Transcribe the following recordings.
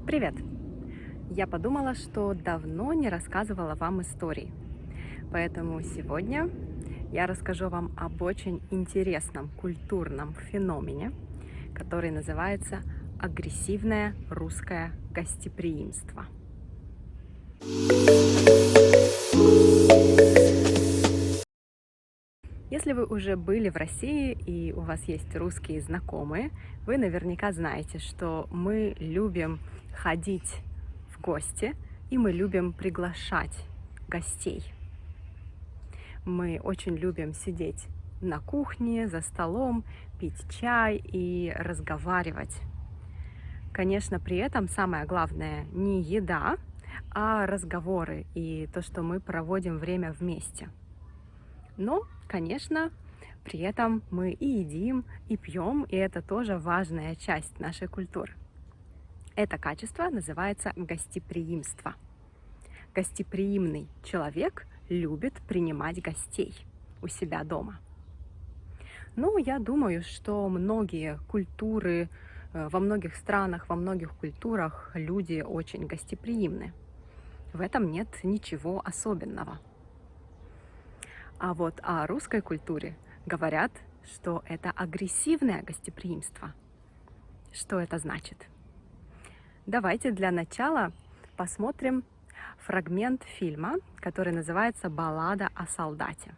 Привет! Я подумала, что давно не рассказывала вам истории, поэтому сегодня я расскажу вам об очень интересном культурном феномене, который называется агрессивное русское гостеприимство. Если вы уже были в России и у вас есть русские знакомые, вы наверняка знаете, что мы любим ходить в гости и мы любим приглашать гостей. Мы очень любим сидеть на кухне, за столом, пить чай и разговаривать. Конечно, при этом самое главное не еда, а разговоры и то, что мы проводим время вместе. Но, конечно, при этом мы и едим, и пьем, и это тоже важная часть нашей культуры. Это качество называется гостеприимство. Гостеприимный человек любит принимать гостей у себя дома. Ну, я думаю, что многие культуры, во многих странах, во многих культурах люди очень гостеприимны. В этом нет ничего особенного. А вот о русской культуре говорят, что это агрессивное гостеприимство. Что это значит? Давайте для начала посмотрим фрагмент фильма, который называется «Баллада о солдате».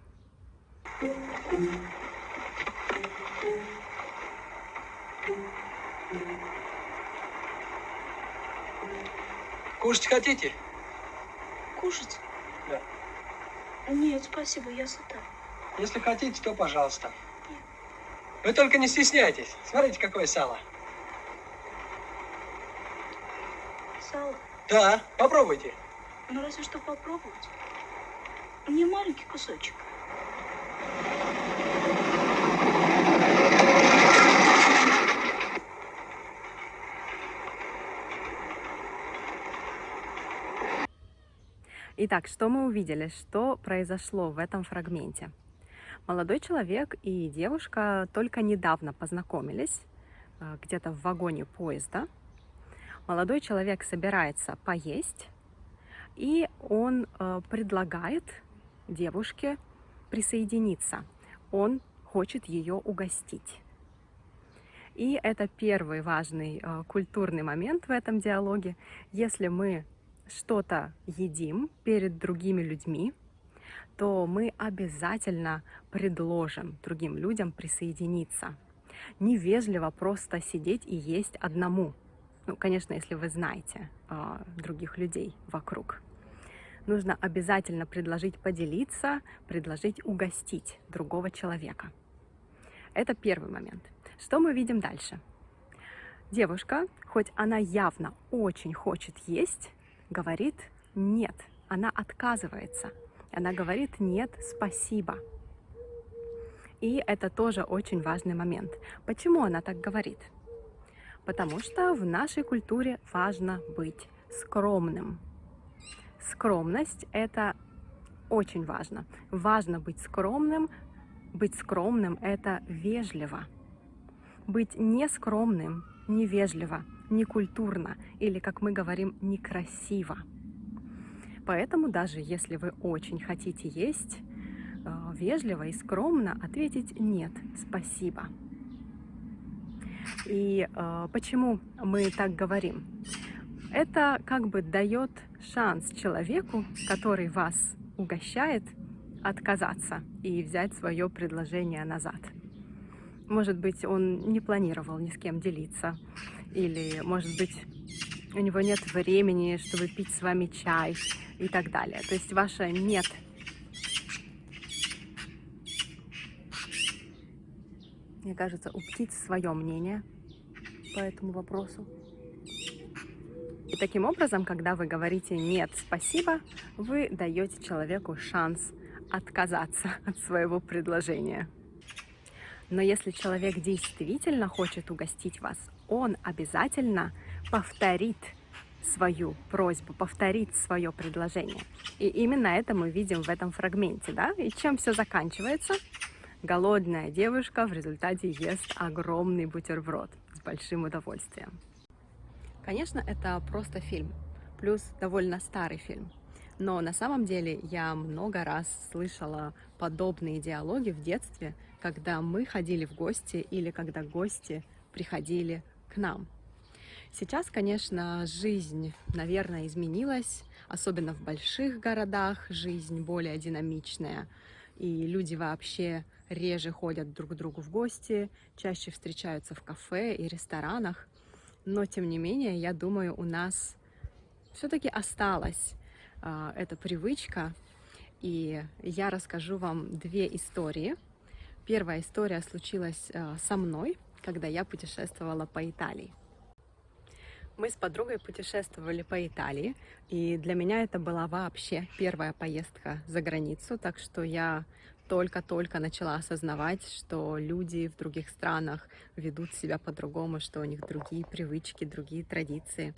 Кушать хотите? Кушать? Да. Нет, спасибо, я сыта. Если хотите, то пожалуйста. Нет. Вы только не стесняйтесь. Смотрите, какое сало. Сало? Да, попробуйте. Ну, разве что попробовать. Мне маленький кусочек. Итак, что мы увидели? Что произошло в этом фрагменте? Молодой человек и девушка только недавно познакомились, где-то в вагоне поезда. Молодой человек собирается поесть, и он предлагает девушке присоединиться. Он хочет ее угостить. И это первый важный культурный момент в этом диалоге. Если мы что-то едим перед другими людьми, то мы обязательно предложим другим людям присоединиться. Невежливо просто сидеть и есть одному. Ну, конечно, если вы знаете других людей вокруг. Нужно обязательно предложить поделиться, предложить угостить другого человека. Это первый момент. Что мы видим дальше? Девушка, хоть она явно очень хочет есть, говорит нет, она отказывается. Она говорит нет, спасибо. И это тоже очень важный момент. Почему она так говорит? Потому что в нашей культуре важно быть скромным. Скромность – это очень важно. Важно быть скромным. Быть скромным – это вежливо. Быть нескромным, невежливо, некультурно или, как мы говорим, некрасиво. Поэтому даже если вы очень хотите есть, вежливо и скромно ответить «нет, спасибо». И почему мы так говорим? Это как бы дает шанс человеку, который вас угощает, отказаться и взять свое предложение назад. Может быть, он не планировал ни с кем делиться, или, может быть, у него нет времени, чтобы пить с вами чай и так далее. То есть ваше «нет». Мне кажется, у птиц свое мнение по этому вопросу. И таким образом, когда вы говорите «нет, спасибо», вы даете человеку шанс отказаться от своего предложения. Но если человек действительно хочет угостить вас, он обязательно повторит свою просьбу, повторит свое предложение. И именно это мы видим в этом фрагменте, да? И чем все заканчивается? Голодная девушка в результате ест огромный бутерброд с большим удовольствием. Конечно, это просто фильм, плюс довольно старый фильм. Но на самом деле я много раз слышала подобные диалоги в детстве, когда мы ходили в гости или когда гости приходили к нам. Сейчас, конечно, жизнь, наверное, изменилась, особенно в больших городах жизнь более динамичная, и люди вообще реже ходят друг к другу в гости, чаще встречаются в кафе и ресторанах. Но, тем не менее, я думаю, у нас все-таки осталась эта привычка, и я расскажу вам две истории. Первая история случилась со мной, когда я путешествовала по Италии. Мы с подругой путешествовали по Италии, и для меня это была вообще первая поездка за границу, так что я только-только начала осознавать, что люди в других странах ведут себя по-другому, что у них другие привычки, другие традиции.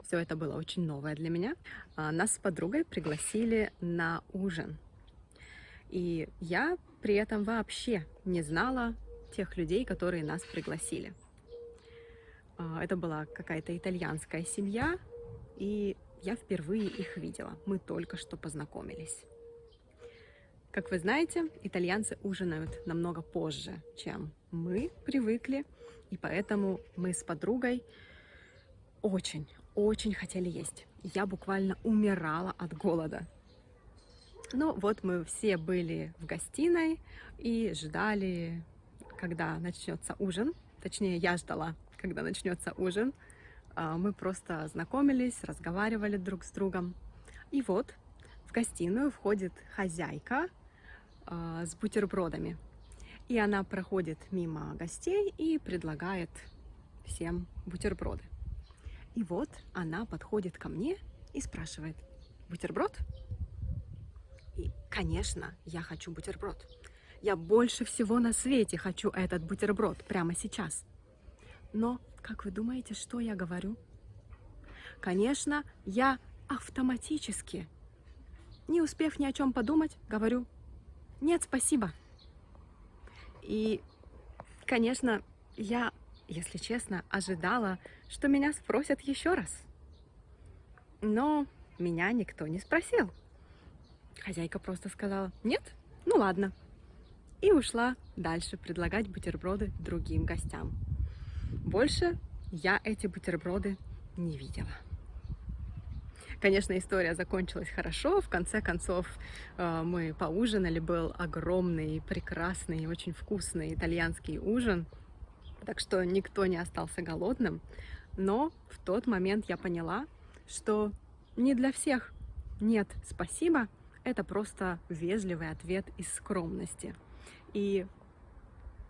Все это было очень новое для меня. Нас с подругой пригласили на ужин, и я при этом вообще не знала тех людей, которые нас пригласили. Это была какая-то итальянская семья, и я впервые их видела. Мы только что познакомились. Как вы знаете, итальянцы ужинают намного позже, чем мы привыкли, и поэтому мы с подругой очень хотели есть. Я буквально умирала от голода. Ну вот мы все были в гостиной и ждали, когда начнется ужин. Точнее, я ждала, когда начнется ужин. Мы просто знакомились, разговаривали друг с другом. И вот в гостиную входит хозяйка с бутербродами. И она проходит мимо гостей и предлагает всем бутерброды. И вот она подходит ко мне и спрашивает: бутерброд? И, конечно, я хочу бутерброд. Я больше всего на свете хочу этот бутерброд прямо сейчас. Но, как вы думаете, что я говорю? Конечно, я автоматически, не успев ни о чем подумать, говорю: нет, спасибо. И, конечно, я, если честно, ожидала, что меня спросят еще раз. Но меня никто не спросил. Хозяйка просто сказала: нет, ну ладно. И ушла дальше предлагать бутерброды другим гостям. Больше я эти бутерброды не видела. Конечно, история закончилась хорошо. В конце концов, мы поужинали. Был огромный, прекрасный, очень вкусный итальянский ужин. Так что никто не остался голодным. Но в тот момент я поняла, что не для всех «нет, спасибо» — это просто вежливый ответ из скромности. И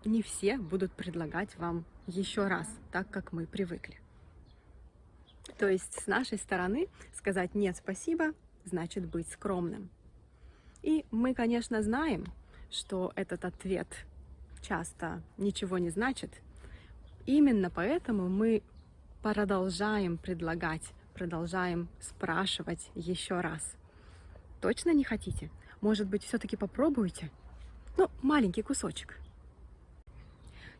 не все будут предлагать вам еще раз, так как мы привыкли. То есть с нашей стороны сказать «нет, спасибо» значит быть скромным. И мы, конечно, знаем, что этот ответ часто ничего не значит. Именно поэтому мы продолжаем предлагать, продолжаем спрашивать еще раз. Точно не хотите? Может быть, все-таки попробуете? Ну, маленький кусочек.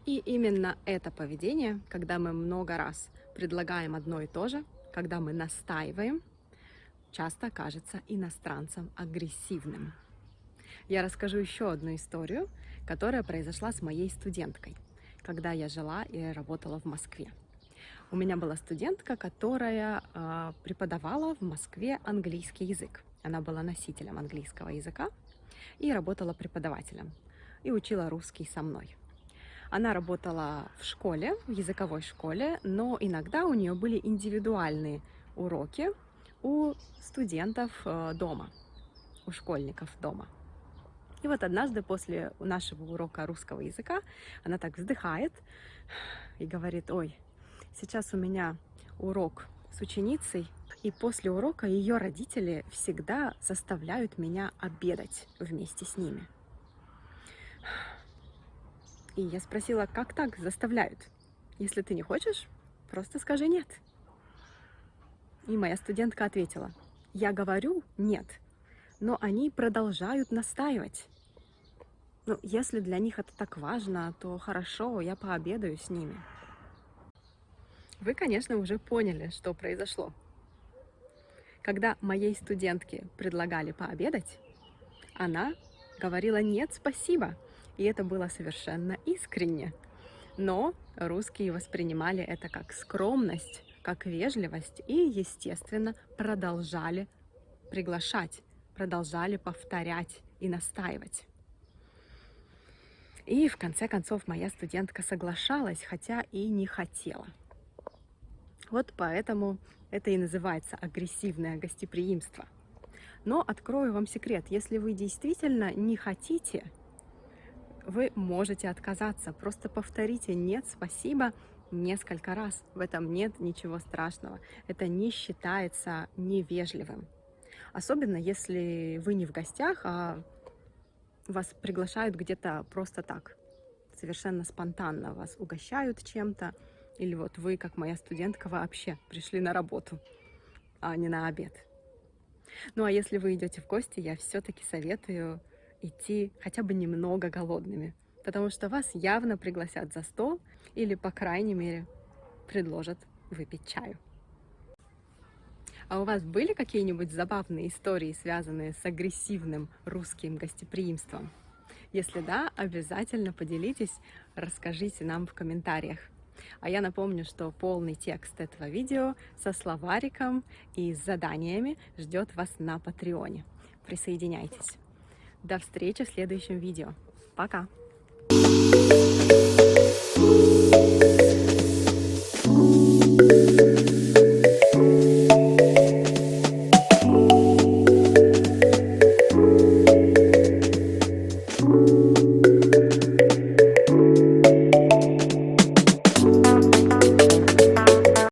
И именно это поведение, когда мы много раз предлагаем одно и то же, когда мы настаиваем, часто кажется иностранцам агрессивным. Я расскажу еще одну историю, которая произошла с моей студенткой, когда я жила и работала в Москве. У меня была студентка, которая преподавала в Москве английский язык. Она была носителем английского языка и работала преподавателем, и учила русский со мной. Она работала в школе, в языковой школе, но иногда у нее были индивидуальные уроки у студентов дома, у школьников дома. И вот однажды после нашего урока русского языка она так вздыхает и говорит: ой, сейчас у меня урок с ученицей, и после урока ее родители всегда заставляют меня обедать вместе с ними. И я спросила: как так заставляют? Если ты не хочешь, просто скажи нет. И моя студентка ответила: я говорю нет, но они продолжают настаивать. Ну, если для них это так важно, то хорошо, я пообедаю с ними. Вы, конечно, уже поняли, что произошло. Когда моей студентке предлагали пообедать, она говорила «нет, спасибо», и это было совершенно искренне. Но русские воспринимали это как скромность, как вежливость и, естественно, продолжали приглашать, продолжали повторять и настаивать. И в конце концов моя студентка соглашалась, хотя и не хотела. Вот поэтому это и называется агрессивное гостеприимство. Но открою вам секрет, если вы действительно не хотите, вы можете отказаться. Просто повторите «нет, спасибо» несколько раз. В этом нет ничего страшного. Это не считается невежливым. Особенно если вы не в гостях, а вас приглашают где-то просто так, совершенно спонтанно вас угощают чем-то. Или вот вы, как моя студентка, вообще пришли на работу, а не на обед. Ну а если вы идете в гости, я все-таки советую идти хотя бы немного голодными, потому что вас явно пригласят за стол или, по крайней мере, предложат выпить чаю. А у вас были какие-нибудь забавные истории, связанные с агрессивным русским гостеприимством? Если да, обязательно поделитесь, расскажите нам в комментариях. А я напомню, что полный текст этого видео со словариком и с заданиями ждет вас на Патреоне. Присоединяйтесь. До встречи в следующем видео. Пока!